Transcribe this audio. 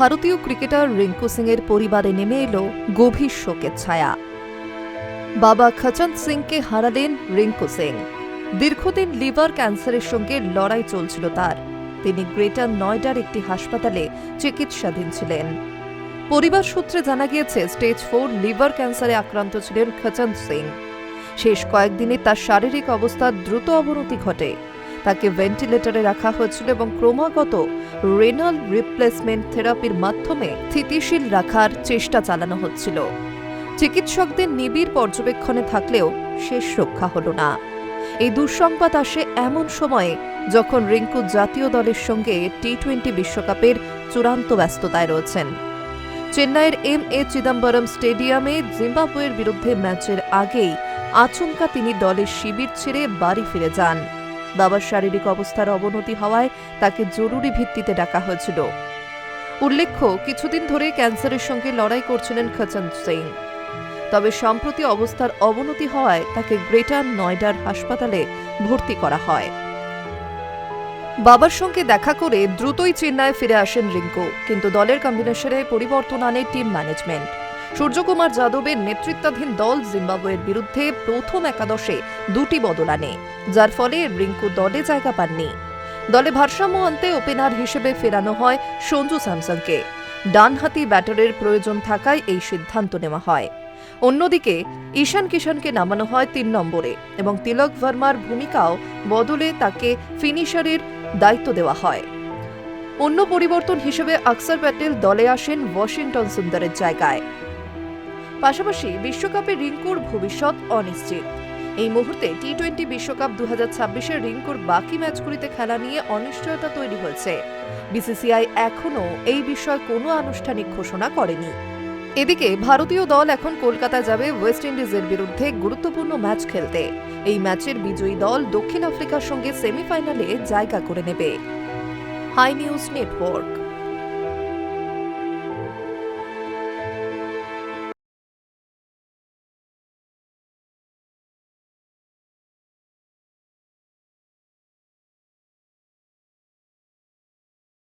ভারতীয় ক্রিকেটার রিঙ্কু সিং এর পরিবারে নেমে এলো গভীর শোকের ছায়া। বাবা খচন্ত সিংকে হারালেন রিঙ্কু সিং। দীর্ঘদিন লিভার ক্যান্সারের সঙ্গে লড়াই চলছিল তার। তিনি গ্রেটার নয়ডার একটি হাসপাতালে চিকিৎসাধীন ছিলেন। পরিবার সূত্রে জানা গিয়েছে স্টেজ 4 লিভার ক্যান্সারে আক্রান্ত ছিলেন খচন্ত সিং। শেষ কয়েকদিনে তার শারীরিক অবস্থার দ্রুত অবনতি ঘটে। তাকে ভেন্টিলেটরে রাখা হয়েছিল এবং ক্রমাগত রেনাল রিপ্লেসমেন্ট থেরাপির মাধ্যমে স্থিতিশীল রাখার চেষ্টা চালানো হচ্ছিল। চিকিৎসকদের নিবিড় পর্যবেক্ষণে থাকলেও শেষ রক্ষা হল না। এই দুঃসংবাদ আসে এমন সময়ে যখন রিঙ্কু জাতীয় দলের সঙ্গে টি-20 বিশ্বকাপের চূড়ান্ত ব্যস্ততায় রয়েছেন। চেন্নাইয়ের এম.এ. চিদম্বরম স্টেডিয়ামে জিম্বাবুয়ের বিরুদ্ধে ম্যাচের আগেই আচমকা তিনি দলের শিবির ছেড়ে বাড়ি ফিরে যান। বাবার শারীরিক অবস্থার অবনতি হওয়ায় তাকে জরুরি ভিত্তিতে ডাকা হয়েছিল। উল্লেখ্য, কিছুদিন ধরে ক্যান্সারের সঙ্গে লড়াই করছিলেন খচন্ত সিং। তবে সম্প্রতি অবস্থার অবনতি হওয়ায় তাকে গ্রেটার নয়ডার হাসপাতালে ভর্তি করা হয়। বাবার সঙ্গে দেখা করে দ্রুতই চেন্নাই ফিরে আসেন রিঙ্কু, কিন্তু দলের কম্বিনেশনে পরিবর্তন আনে টিম ম্যানেজমেন্ট। সূর্যকুমার যাদবের নেতৃত্বাধীন দল জিম্বাবুয়ের বিরুদ্ধে প্রথম একাদশে 2টি বদল আনে, যার ফলে রিঙ্কু দলে জায়গা পাননি। দলে ভারসাম্য আনতে ওপেনার হিসেবে ফেরানো হয় সঞ্জু স্যামসনকে। ডানহাতি ব্যাটারের প্রয়োজন থাকায় এই সিদ্ধান্ত নেওয়া হয়। অন্যদিকে ঈশান কিষানকে নামানো হয় 3 নম্বরে এবং তিলক ভার্মার ভূমিকাও বদলে তাকে ফিনিশারের দায়িত্ব দেওয়া হয়। অন্য পরিবর্তন হিসেবে অক্ষর প্যাটেল দলে আসেন ওয়াশিংটন সুন্দরের জায়গায়। পাশাপাশি বিশ্বকাপে রিঙ্কুর ভবিষ্যৎ অনিশ্চিত। এই মুহূর্তে টি-20 বিশ্বকাপ 2026-এর রিঙ্কুর বাকি ম্যাচগুলিতে খেলা নিয়ে অনিশ্চয়তা তৈরি হয়েছে। বিসিসিআই এখনও এই বিষয়ে কোনো আনুষ্ঠানিক ঘোষণা করেনি। এদিকে ভারতীয় দল এখন কলকাতা যাবে ওয়েস্ট ইন্ডিজের বিরুদ্ধে গুরুত্বপূর্ণ ম্যাচ খেলতে। এই ম্যাচের বিজয়ী দল দক্ষিণ আফ্রিকার সঙ্গে সেমিফাইনালে জায়গা করে নেবে। Hi News network.